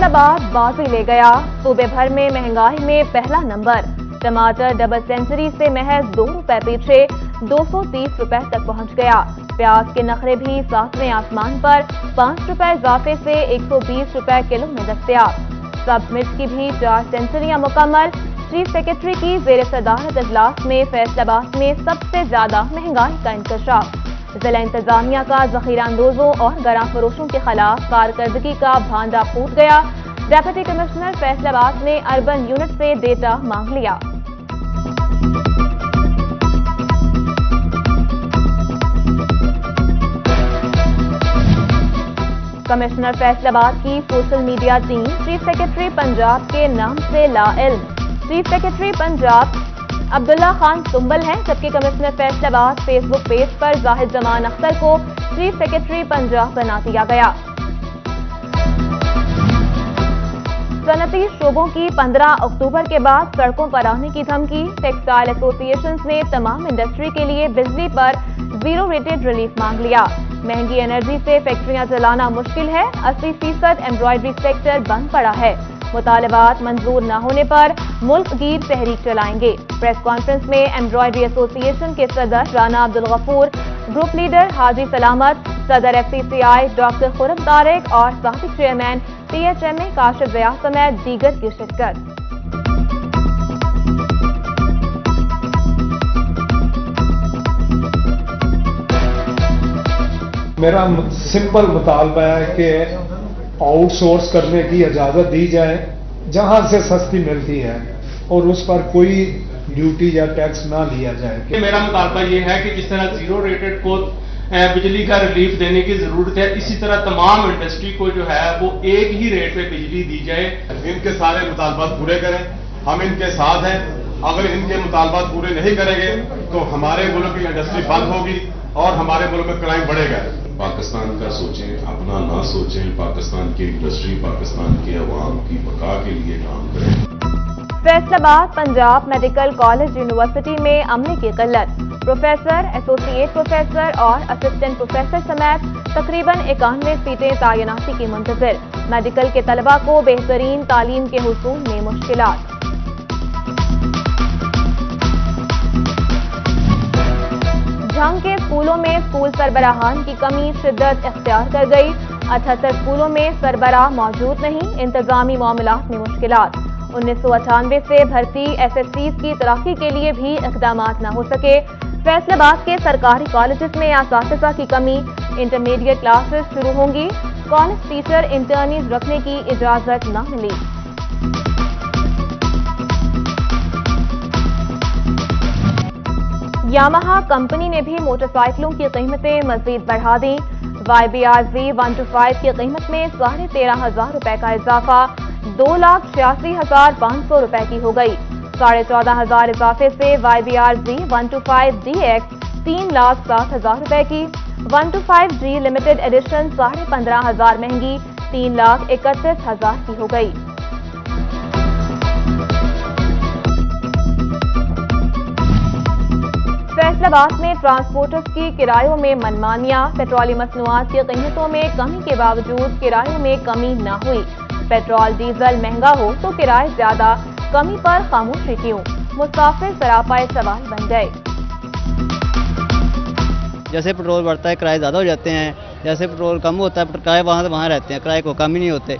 फैसलाबाद बाजी ले गया। सूबे भर में महंगाई में पहला नंबर। टमाटर डबल सेंचुरी से महज 2 रुपए पीछे 230 रुपए तक पहुंच गया। प्याज के नखरे भी सातवें आसमान पर 5 रुपए इजाफे से 120 रुपए किलो में दस्तयाब। सब्ज मिर्च की भी 4 सेंचुरियां मुकम्मल। चीफ सेक्रेटरी की जेर सदारत इजलास में फैसलाबाद में सबसे ज्यादा महंगाई का इंकशाफ। जिला इंतजामिया का जखीरा अंदोजों और गरा फरोशों के खिलाफ कारकर्दगी का भांडा फूट गया। डेप्यूटी कमिश्नर फैसलाबाद ने अर्बन यूनिट से डेटा मांग लिया। कमिश्नर फैसलाबाद की social media team chief secretary Punjab के नाम से लाइल्म। चीफ सेक्रेटरी पंजाब अब्दुल्ला खान सुंबल हैं, जबकि कमिश्नर फैसलाबाद फेसबुक पेज पर जाहिद जमान अख्तर को चीफ सेक्रेटरी पंजाब बना दिया गया। सनती शोबों की 15 अक्टूबर के बाद सड़कों पर आने की धमकी। टेक्सटाइल एसोसिएशंस ने तमाम इंडस्ट्री के लिए बिजली पर 0 रेटेड रिलीफ मांग लिया। महंगी एनर्जी से फैक्ट्रियां चलाना मुश्किल है। 80% एम्ब्रॉयडरी सेक्टर बंद पड़ा है। मुतालबात मंजूर न होने पर मुल्क गीर तहरीक चलाएंगे। प्रेस कॉन्फ्रेंस में एम्ब्रॉयडरी एसोसिएशन के सदर राना अब्दुल गफूर, ग्रुप लीडर हाजी सलामत, सदर FCCI डॉक्टर खुरम तारिक और साबिक चेयरमैन PHMA काशिफ ज़िया समेत दीगर की शिरकत। मेरा सिंपल मुतालबा है कि आउटसोर्स करने की इजाज़त दी जाए जहां से सस्ती मिलती है और उस पर कोई ड्यूटी या टैक्स ना लिया जाए। मेरा मुतालबा ये है कि जिस तरह 0 रेटेड को बिजली का रिलीफ देने की जरूरत है, इसी तरह तमाम इंडस्ट्री को जो है वो एक ही रेट पे बिजली दी जाए। इनके सारे मुतालबात पूरे करें, हम इनके साथ हैं। अगर इनके मुतालबात पूरे नहीं करेंगे तो हमारे मुल्क की इंडस्ट्री बंद होगी और हमारे मुल्क में क्राइम बढ़ेगा। पाकिस्तान का सोचें, अपना ना सोचें। पाकिस्तान की इंडस्ट्री, पाकिस्तान के अवाम की बका के लिए काम करें। Faisalabad Punjab medical college university में अमले की किल्लत। प्रोफेसर, एसोसिएट प्रोफेसर और असिस्टेंट प्रोफेसर समेत तकरीबन 91 सीटें तैनाती की मुंतज़िर। मेडिकल के तलबा को बेहतरीन तालीम के हुसूल में मुश्किलात। झंग के स्कूलों में स्कूल सरबराहान की कमी शिद्दत इख्तियार कर गई। 78 स्कूलों में सरबराह मौजूद नहीं। इंतजामी मामलात में मुश्किलात। 1998 से भर्ती SSCs की तरक्की के लिए भी इक़दाम न हो सके। फैसलाबाद के सरकारी कॉलेजेस में असातिज़ा की कमी। इंटरमीडिएट क्लासेस शुरू होंगी। कॉलेज टीचर इंटर्नीज रखने की इजाजत न मिली। यामाहा कंपनी ने भी मोटरसाइकिलों की कीमतें मजीद बढ़ा दी। YBR-Z 125 की कीमत में 13,500 रुपए का इजाफा 2,86,500 रुपए की हो गई। 14,500 इजाफे से YBR-Z 125DX 3,07,000 रुपए की। 125G लिमिटेड एडिशन 15,500 महंगी 3,31,000 की हो गई। फैसलाबाद में ट्रांसपोर्टर्स की किरायों में मनमानियां। पेट्रोलियम मसनूआत की कीमतों में कमी के बावजूद किरायों में कमी न हुई। पेट्रोल डीजल महंगा हो तो किराए ज्यादा, कमी पर खामोशी क्यों? मुसाफिर सरापाए सवाल बन गए। जैसे पेट्रोल बढ़ता है किराए ज़्यादा हो जाते हैं, जैसे पेट्रोल कम होता है किराए वहाँ से वहाँ रहते हैं, किराए को कम ही नहीं होते।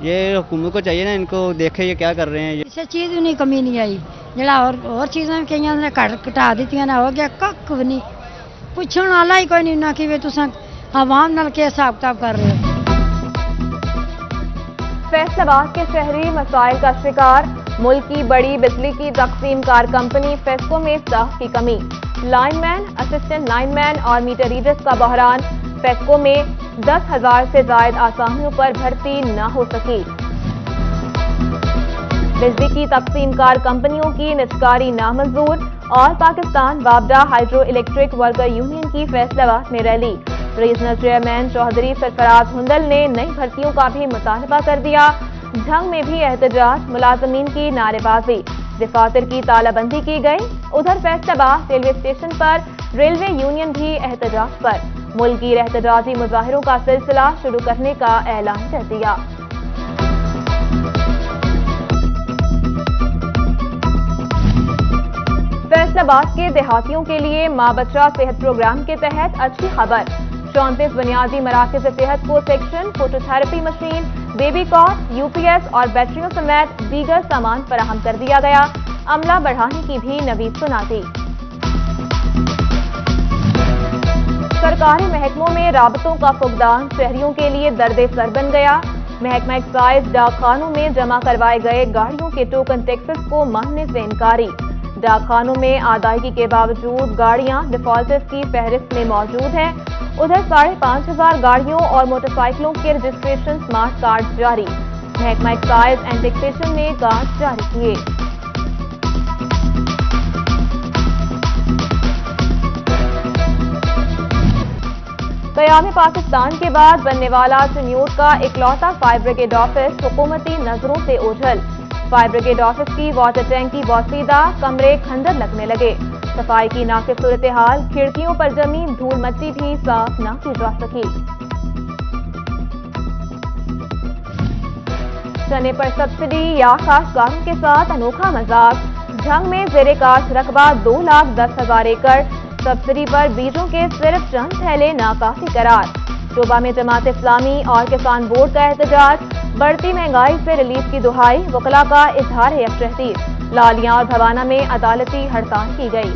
ये हुकूमत को चाहिए ना, इनको देखे ये क्या कर रहे हैं। इसे चीज़ भी नहीं कमी नहीं आई, जरा और चीज़ें कई ने घटा दी ना, हो गया कख भी नहीं। पूछने वाला ही कोई नहीं ना कि तुस आवाम नाल के हिसाब किताब कर रहे हो। फैसलाबाद के शहरी मसाइल का शिकार। मुल्क की बड़ी बिजली की तकसीम कार कंपनी फेस्को में स्टाफ की कमी। लाइनमैन, असिस्टेंट लाइनमैन और मीटर रीडर्स का बहरान। फेस्को में 10,000 से जायद आसामियों पर भर्ती न हो सकी। बिजली की तकसीम कार कंपनियों की निजकारी नामंजूर। और पाकिस्तान वाबडा हाइड्रो इलेक्ट्रिक वर्कर यूनियन की फैसलाबाद में रैली। रीजनल चेयरमैन चौधरी सरफराज हुंदल ने नई भर्तियों का भी मुतालबा कर दिया। झंग में भी एहतजाज, मुलाजमीन की नारेबाजी। दफातर की तालाबंदी की गई। उधर फैसलाबाद रेलवे स्टेशन पर रेलवे यूनियन भी एहतजाज पर। मुल्की एहतजाजी मुजाहिरों का सिलसिला शुरू करने का ऐलान कर दिया। फैसल आबाद के देहातियों के लिए माँ बच्चा सेहत प्रोग्राम के तहत अच्छी खबर। 34 बुनियादी मराकज़ सेहत को section, phototherapy machine, baby cot, UPS और बैटरियों समेत दीगर सामान फराहम कर दिया गया। अमला बढ़ाने की भी नवीद सुनाती। सरकारी महकमों में राबतों का फुकदान शहरियों के लिए दर्द सर बन गया। महकमा एक्साइज डाकखानों में जमा करवाए गए गाड़ियों के टोकन टैक्सेस को मानने से इनकारी। डाकखानों में अदायगी के बावजूद गाड़ियां डिफॉल्टर्स की फहरिस्त में मौजूद हैं। उधर 5,500 गाड़ियों और मोटरसाइकिलों के रजिस्ट्रेशन स्मार्ट कार्ड जारी। महकमा एक्साइज एंड टैक्सेशन ने कार्ड जारी किए। क़याम पाकिस्तान के बाद बनने वाला चन्योट का इकलौता फायर ब्रिगेड ऑफिस हुकूमती नजरों से ओझल। फायर ब्रिगेड ऑफिस की वाटर टैंकी बोसीदा, कमरे खंडर लगने लगे। सफाई की नाकिस सूरत हाल, खिड़कियों पर जमी धूल मट्टी भी साफ न की जा सकी। चने पर सब्सिडी या काश्तकारों के साथ अनोखा मजाक। झंग में जेरे काश्त रकबा 2,10,000 एकड़, सब्सिडी पर बीजों के सिर्फ चंद थैले नाकाफी करार। शोबा में जमात इस्लामी और किसान बोर्ड का एहतजाज। बढ़ती महंगाई से रिलीफ की दुहाई, वकला का इजहार यकजहती। लालियां और भवाना में अदालती हड़ताल की गई।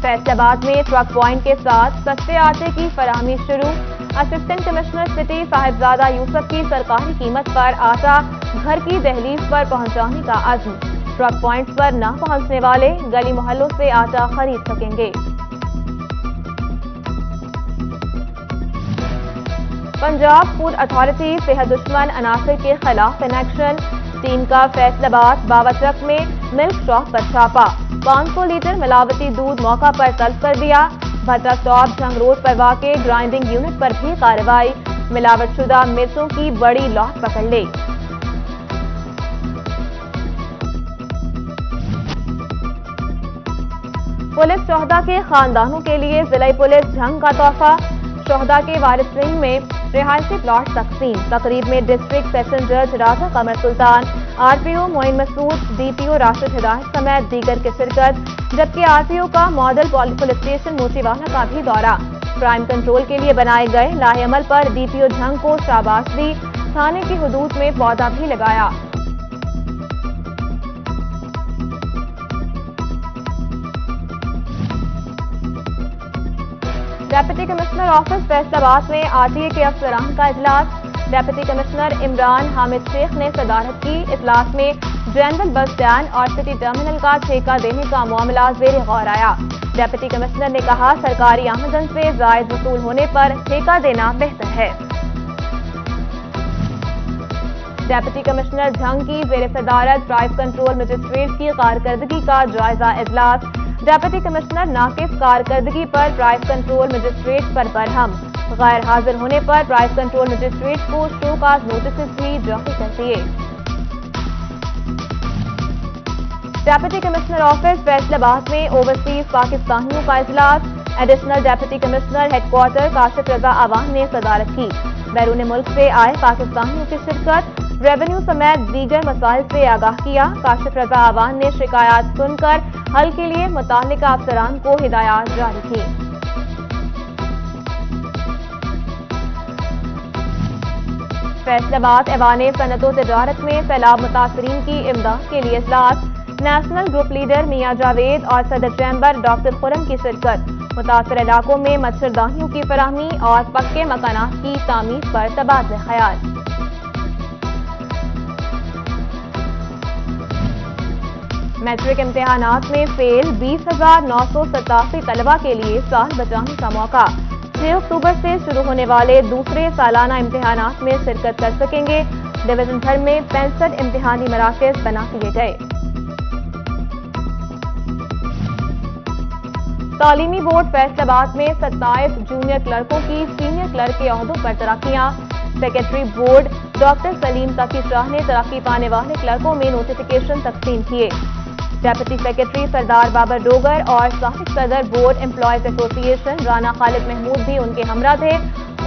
फैसलाबाद में ट्रक पॉइंट के साथ सस्ते आटे की फराहमी शुरू। Assistant commissioner city Sahibzada Yusuf की सरकारी कीमत पर आटा घर की दहलीज पर पहुंचाने का अज़्म। ट्रक पॉइंट्स पर न पहुंचने वाले गली मोहल्लों से आटा खरीद सकेंगे। पंजाब फूड अथॉरिटी सेहत दुश्मन अनासर के खिलाफ इन एक्शन। टीम का फैसलाबाद बावचक में मिल्क शॉप पर छापा। 500 लीटर मिलावटी दूध मौका पर तलब कर दिया। भट्टा स्टॉप जंग रोड पर वाक़े ग्राइंडिंग यूनिट पर भी कार्रवाई। मिलावटशुदा मिर्चों की बड़ी लॉट पकड़ ली। पुलिस शोहदा के खानदानों के लिए जिला पुलिस जंग का तोहफा। शोहदा के वारिसलीन में रिहायशी प्लॉट तकसीम। तकरीब में डिस्ट्रिक्ट सेशन जज राजा कमर सुल्तान, आरपीओ मोइन मसूद, डीपीओ राशिद हिदायत समेत दीगर की शिरकत। जबकि आरपीओ का मॉडल पुलिस स्टेशन मोचीवाला का भी दौरा। क्राइम कंट्रोल के लिए बनाए गए लाहेअमल पर डीपीओ झंग को शाबाश दी। थाने की हुदूद में पौधा भी लगाया। डेप्यूटी कमिश्नर ऑफिस फैसलाबाद में आरटीए के अफसरान का इजलास। डेप्यूटी कमिश्नर इमरान हामिद शेख ने सदारत की। इजलास में जनरल बस स्टैंड और सिटी टर्मिनल का ठेका देने का मामला ज़ेर गौर आया। डेप्यूटी कमिश्नर ने कहा, सरकारी आमदन से जायद वसूल होने पर ठेका देना बेहतर है। डेप्यूटी कमिश्नर झंग की ज़ेर सदारत ड्राइव कंट्रोल मजिस्ट्रेट की कारकर्दगी का जायजा इजलास। डेप्यूटी कमिश्नर नाकिस कारकर्दगी पर ड्राइव कंट्रोल मजिस्ट्रेट पर बरहम। गैर हाजिर होने पर ड्राइव कंट्रोल मजिस्ट्रेट को शो काज नोटिस भी जारी कर दिए। डेप्यूटी कमिश्नर ऑफिस फैसलाबाद में ओवरसीज पाकिस्तानियों का इजलास। Additional deputy commissioner headquarter Kashif Raza Awan ने सदारत की। बैरून मुल्क से आए पाकिस्तानियों की शिरकत। रेवेन्यू समेत दीगर मसाइल से आगाह किया। काशिफ रजा अवान ने शिकायत सुनकर हल के लिए मुताल्लिका अफसरान को हिदायत जारी की। फैसलाबाद ऐवान सनअत व तिजारत में सैलाब मुतासरीन की इमदाद के लिए इजलास। नेशनल ग्रुप लीडर मियां जावेद और सदर चैम्बर डॉक्टर खुरम की शिरकत। मुतासर इलाकों में मच्छरदानियों की फराहमी और पक्के मकानात की तामीर पर तबादला ख्याल। मैट्रिक इम्तिहानात में फेल 20,987 तलबा के लिए साल बचाने का मौका। 6 अक्टूबर से शुरू होने वाले दूसरे सालाना इम्तिहानात में शिरकत कर सकेंगे। डिवीजन भर में 65 इम्तिहानी मराकज़ बना दिए गए। तालीमी बोर्ड फैसलाबाद में 27 जूनियर क्लर्कों की सीनियर क्लर्क के ओहदों पर तरक्कियां। Secretary board doctor Salim Taqi Shah ने तरक्की पाने वाले क्लर्कों में नोटिफिकेशन तकसीम किए। डेप्यूटी सेक्रेटरी सरदार बाबर डोगर और साबिक सदर board employees association Rana Khalid Mahmood भी उनके हमरा थे।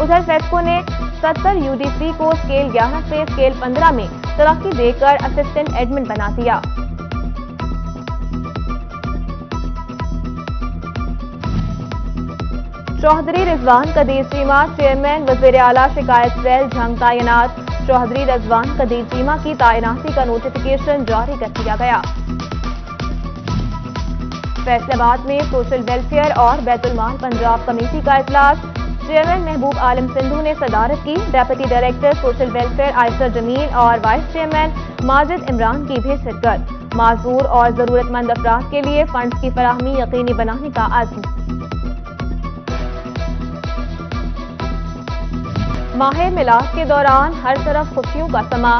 उधर फेस्को ने 70 यूडीसी को स्केल 11 से स्केल 15 में तरक्की देकर असिस्टेंट एडमिन बना दिया। चौधरी रिजवान कदीर चीमा चेयरमैन वज़ीर आला शिकायत सेल झंग तैनात। चौधरी रिजवान कदीर चीमा की तैनाती का नोटिफिकेशन जारी कर दिया गया। फैसलाबाद में सोशल वेलफेयर और बैतुल माल पंजाब कमेटी का इजलास। चेयरमैन महबूब आलम सिंधु ने सदारत की। Deputy director social welfare Aysar Jamil और वाइस चेयरमैन माजिद इमरान की भी शिरकत। माजूर और जरूरतमंद अफराद के लिए फंड्स की फराहमी यकीनी बनाने का अज़्म। माह मिलाद के दौरान हर तरफ खुशियों का समा।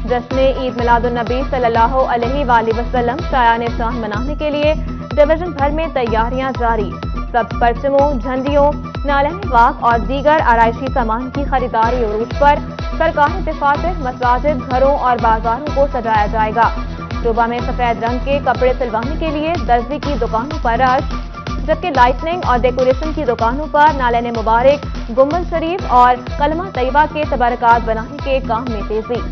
जश्न ईद मिलादुन्नबी सल्लल्लाहु अलैहि वसल्लम शायान शान मनाने के लिए डिवीजन भर में तैयारियां जारी। सब्ज परचमों, झंडियों, नालैन वाक और दीगर आराइशी सामान की खरीदारी उरूज पर। सरकारी दफातर, मसाजिद, घरों और बाजारों को सजाया जाएगा। शोबा में सफेद रंग के कपड़े सिलवाने के लिए दर्जी की दुकानों पर रश, जबकि लाइटनिंग और डेकोरेशन की दुकानों पर नालैन मुबारक, गुम्बद शरीफ और कलमा तैयबा के तबरकात बनाने के काम में तेजी।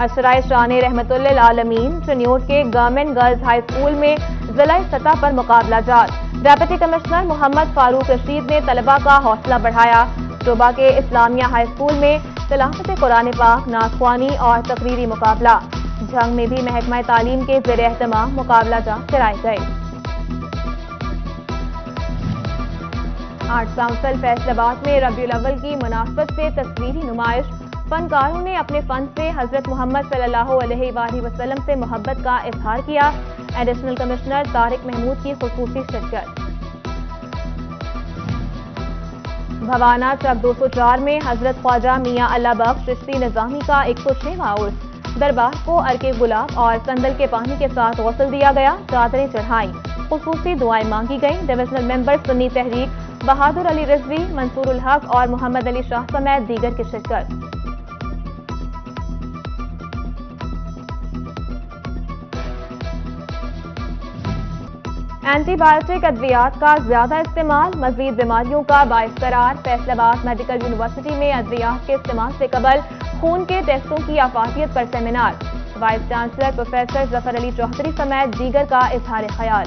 अशराए शान रहमतुल्लिल आलमीन चनियोट के गवर्नमेंट गर्ल्स हाई स्कूल में जिला सतह पर मुकाबला जात। डेप्यूटी कमिश्नर मोहम्मद फारूक रशीद ने तलबा का हौसला बढ़ाया। शोबा के इस्लामिया हाई स्कूल में तिलावत कुरान पाक, नाखवानी और तकरीरी मुकाबला। झंग में भी महकमा तालीम के ज़ेर एहतमाम मुकाबला जात कराए गए। आर्ट काउंसिल फैसलाबाद में रबीउल अव्वल की मुनासबत से तस्वीरी नुमाइश। फनकारों ने अपने फन से हजरत मोहम्मद सल्लल्लाहु अलैहि वसल्लम से मोहब्बत का इजहार किया। एडिशनल कमिश्नर तारिक महमूद की खुसूसी शिरकत। भवाना चक 204 में हजरत ख्वाजा मियां अल्लाह बख्श चिश्ती निजामी का 106वां उर्स। दरबार को अर्के गुलाब और संदल के पानी के साथ गौसल दिया गया। चादरें चढ़ाई, खुसूसी दुआएं मांगी गईं। डिविजनल मेंबर सुन्नी तहरीक बहादुर अली रिजवी, मंसूर उल हक और मोहम्मद अली शाह समेत दीगर की शिरकत। एंटीबायोटिक अद्वियात का ज्यादा इस्तेमाल मजीद बीमारियों का बाइस करार। फैसलाबाद मेडिकल यूनिवर्सिटी में अद्वियात के इस्तेमाल से कबल खून के टेस्टों की अफादियत पर seminar. Vice chancellor professor Zafar Ali Chaudhry समेत दीगर का इजहार ख्याल।